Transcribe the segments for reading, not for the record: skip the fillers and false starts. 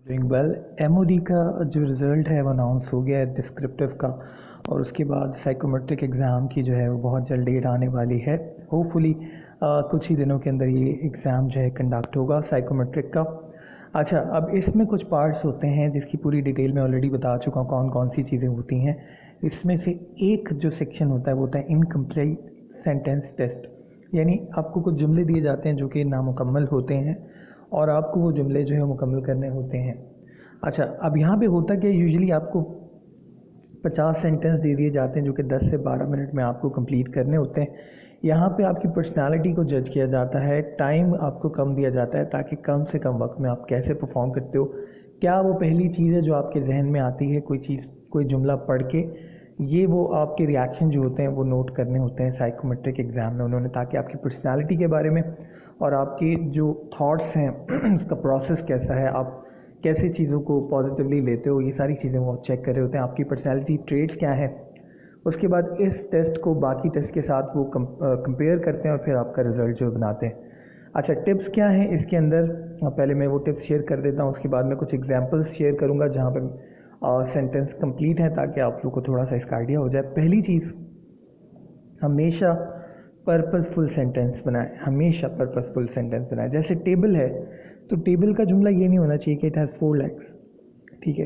Doing well. MoD का जो result है वो अनाउंस हो गया है डिस्क्रिप्टिव का, और उसके बाद साइकोमेट्रिक एग्ज़ाम की जो है वो बहुत जल्द डेट आने वाली है। होपफुली कुछ ही दिनों के अंदर ये एग्ज़ाम जो है कंडक्ट होगा साइकोमेट्रिक का। अच्छा, अब इसमें कुछ पार्ट्स होते हैं जिसकी पूरी डिटेल मैं ऑलरेडी बता चुका हूँ कौन कौन सी चीज़ें होती हैं। इसमें से एक जो सेक्शन होता है वो होता है इनकम्प्लीट सेंटेंस टेस्ट, यानी आपको कुछ जुमले दिए जाते हैं जो कि नामुकम्मल होते हैं और आपको वो जुमले जो है मुकम्मल करने होते हैं। अच्छा, अब यहाँ पे होता क्या, यूजुअली आपको 50 सेंटेंस दे दिए जाते हैं जो कि 10 से 12 मिनट में आपको कंप्लीट करने होते हैं। यहाँ पे आपकी पर्सनालिटी को जज किया जाता है, टाइम आपको कम दिया जाता है ताकि कम से कम वक्त में आप कैसे परफॉर्म करते हो। क्या वो पहली चीज़ है जो आपके जहन में आती है, कोई चीज़, कोई जुमला पढ़ के, ये वो आपके रिएक्शन जो होते हैं वो नोट करने होते हैं साइकोमेट्रिक एग्ज़ाम में उन्होंने, ताकि आपकी पर्सनालिटी के बारे में और आपके जो थॉट्स हैं उसका प्रोसेस कैसा है, आप कैसे चीज़ों को पॉजिटिवली लेते हो, ये सारी चीज़ें वो चेक कर रहे होते हैं। आपकी पर्सनालिटी ट्रेट्स क्या है। उसके बाद इस टेस्ट को बाकी टेस्ट के साथ वो कंपेयर करते हैं और फिर आपका रिज़ल्ट जो बनाते हैं। अच्छा, टिप्स क्या हैं इसके अंदर, पहले मैं वो टिप्स शेयर कर देता हूँ, उसके बाद मैं कुछ एग्जांपल्स शेयर करूँगा जहाँ पे सेंटेंस कंप्लीट है ताकि आप लोग को थोड़ा सा इसका आइडिया हो जाए। पहली चीज़, हमेशा पर्पसफुल सेंटेंस बनाएं, हमेशा पर्पसफुल सेंटेंस बनाएं। जैसे टेबल है तो टेबल का जुमला ये नहीं होना चाहिए कि इट हैज़ 4 legs, ठीक है।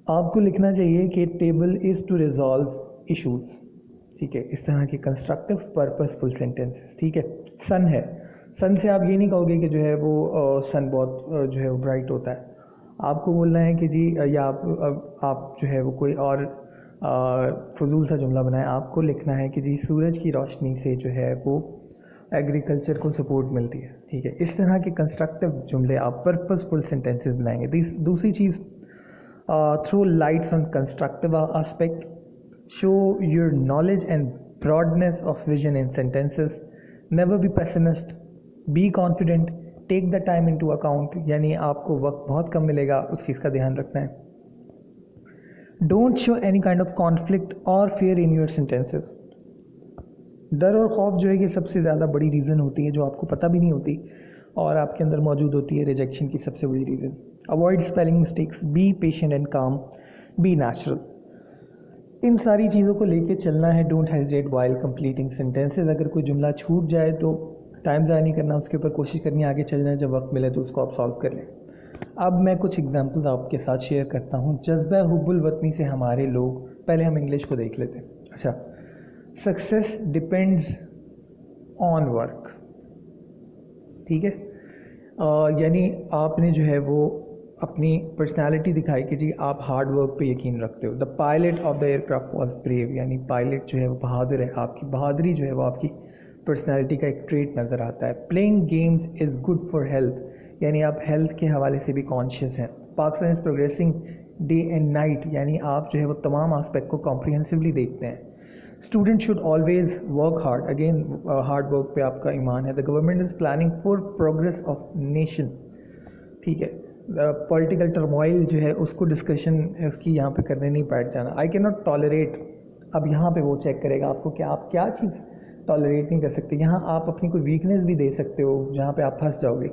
आपको लिखना चाहिए कि table is to resolve issues, ठीक है। इस तरह के कंस्ट्रक्टिव पर्पसफुल सेंटेंस, ठीक है। सन है, सन से आप ये नहीं कहोगे कि जो है वो सन बहुत जो है वो ब्राइट होता है। आपको बोलना है कि जी या आप जो है वो कोई और फजूल सा जुमला बनाएं। आपको लिखना है कि जी सूरज की रोशनी से जो है वो एग्रीकल्चर को सपोर्ट मिलती है, ठीक है। इस तरह के कंस्ट्रक्टिव जुमले आप पर्पसफुल सेंटेंसेस बनाएंगे। दूसरी चीज़, throw lights on constructive aspect, show your knowledge and broadness of vision in sentences, never be pessimist, be confident, take the time into account, यानी आपको वक्त बहुत कम मिलेगा, उस चीज़ का ध्यान रखना है। Don't show any kind of conflict और फियर इन योर सेंटेंसेस। डर और खौफ जो है ये सबसे ज़्यादा बड़ी रीज़न होती है जो आपको पता भी नहीं होती और आपके अंदर मौजूद होती है रिजेक्शन की सबसे बड़ी reason. Avoid spelling mistakes, be patient and काम, बी नेचुरल। इन सारी चीज़ों को लेके चलना है। Don't hesitate while completing sentences. अगर कोई जुमला छूट जाए तो टाइम ज़ाया नहीं करना, उसके ऊपर कोशिश करनी है आगे चलना है, जब वक्त मिले तो उसको आप सॉल्व कर लें। अब मैं कुछ एग्जांपल्स आपके साथ शेयर करता हूँ। जज्बा हुब्बुल वतनी से हमारे लोग, पहले हम इंग्लिश को देख लेते हैं। अच्छा, सक्सेस डिपेंड्स ऑन वर्क, ठीक है। यानी आपने जो है वो अपनी पर्सनालिटी दिखाई कि जी आप हार्ड वर्क पे यकीन रखते हो। The pilot of the aircraft was brave, यानी पायलट जो है वो बहादुर है। आपकी बहादुरी जो है वो आपकी पर्सनालिटी का एक ट्रेट नज़र आता है। Playing games is good for health, यानी आप हेल्थ के हवाले से भी कॉन्शियस हैं। Pakistan is progressing day and night, यानी आप जो है वो तमाम आस्पेक्ट को कॉम्प्रिहेंसिवली देखते हैं। Student should always work hard, again hard work पे आपका ईमान है। The government is planning for progress of nation, ठीक है। पॉलिटिकल टर्मोइल जो है उसको डिस्कशन उसकी यहाँ पे करने नहीं बैठ जाना। आई कैन नॉट टॉलरेट, अब यहाँ पे वो चेक करेगा आपको कि आप क्या चीज़ टॉलरेट नहीं कर सकते। यहाँ आप अपनी कोई वीकनेस भी दे सकते हो जहाँ पे आप फंस जाओगे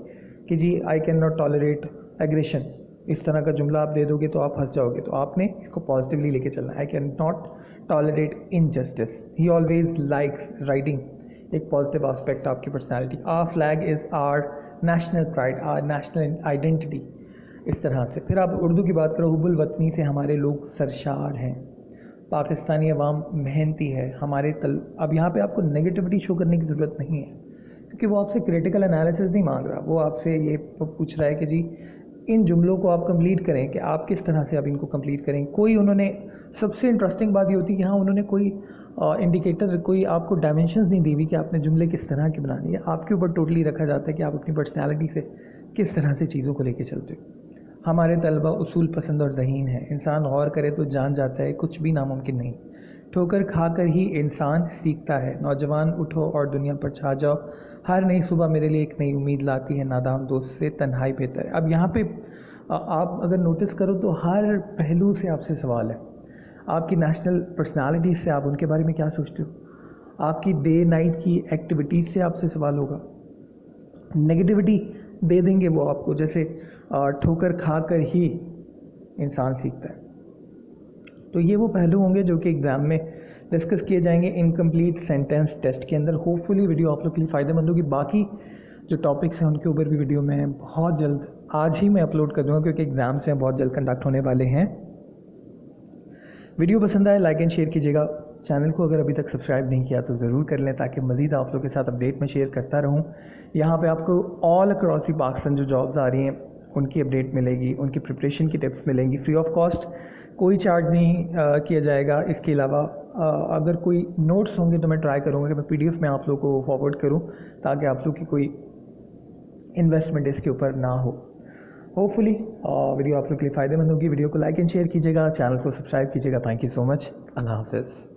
कि जी I can not tolerate aggression, इस तरह का जुमला आप दे दोगे तो आप फंस जाओगे। तो आपने इसको पॉजिटिवली लेके चलना है। I can not tolerate injustice, he always like writing, एक पॉजिटिव आस्पेक्ट आपकी personality. Our flag is our national pride, our national identity, इस तरह से। फिर आप उर्दू की बात करो, हुब्बुल वतनी से हमारे लोग सरशार हैं, पाकिस्तानी अवाम मेहनती है, हमारे अब यहाँ पे आपको नेगेटिविटी शो करने की ज़रूरत नहीं है क्योंकि वो आपसे क्रिटिकल एनालिसिस नहीं मांग रहा, वो आपसे ये पूछ रहा है कि जी इन जुमलों को आप कंप्लीट करें कि आप किस तरह से आप इनको कंप्लीट करें। कोई उन्होंने, सबसे इंटरेस्टिंग बात ये होती है कि हाँ उन्होंने कोई इंडिकेटर, कोई आपको डायमेंशंस नहीं दी हुई कि आपने जुमले किस तरह के बनाने हैं। आपके ऊपर टोटली रखा जाता है कि आप अपनी पर्सनैलिटी से किस तरह से चीज़ों को लेके चलते हो। हमारे तलबा उसूल पसंद और ज़हीन है, इंसान गौर करे तो जान जाता है कुछ भी नामुमकिन नहीं, ठोकर खाकर ही इंसान सीखता है। नौजवान उठो और दुनिया पर छा जाओ, हर नई सुबह मेरे लिए एक नई उम्मीद लाती है, नादान दोस्त से तन्हाई बेहतर है। अब यहाँ पे आप अगर नोटिस करो तो हर पहलू से आपसे सवाल है। आपकी नेशनल पर्सनालिटी से आप उनके बारे में क्या सोचते हो, आपकी डे नाइट की एक्टिविटीज़ से आपसे सवाल होगा। नेगेटिविटी दे देंगे वो आपको, जैसे ठोकर खा कर ही इंसान सीखता है। तो ये वो पहलू होंगे जो कि एग्ज़ाम में डिस्कस किए जाएंगे इनकम्प्लीट सेंटेंस टेस्ट के अंदर। होपफुली वीडियो आप लोग के लिए फ़ायदेमंद होगी। बाकी जो टॉपिक्स हैं उनके ऊपर भी वीडियो मैं बहुत जल्द, आज ही मैं अपलोड कर दूँगा, क्योंकि एग्ज़ाम्स हैं बहुत जल्द कंडक्ट होने वाले हैं। वीडियो पसंद आए लाइक एंड शेयर कीजिएगा। चैनल को अगर अभी तक सब्सक्राइब नहीं किया तो ज़रूर कर लें, ताकि मज़ीद आप लोग के साथ अपडेट में शेयर करता रहूँ। यहाँ पे आपको ऑल अक्रॉस दी पाकिस्तान जो जॉब्स आ रही हैं उनकी अपडेट मिलेगी, उनकी प्रिपरेशन की टिप्स मिलेंगी फ्री ऑफ कॉस्ट, कोई चार्ज नहीं किया जाएगा। इसके अलावा अगर कोई नोट्स होंगे तो मैं ट्राई करूँगा कि मैं PDF में आप लोग को फॉरवर्ड करूँ, ताकि आप लोग की कोई इन्वेस्टमेंट इसके ऊपर ना हो। होपफुली वीडियो आप लोग के लिए फ़ायदेमंद होगी। वीडियो को लाइक एंड शेयर कीजिएगा, चैनल को सब्सक्राइब कीजिएगा। Thank you so much. अल्लाह हाफ़िज़।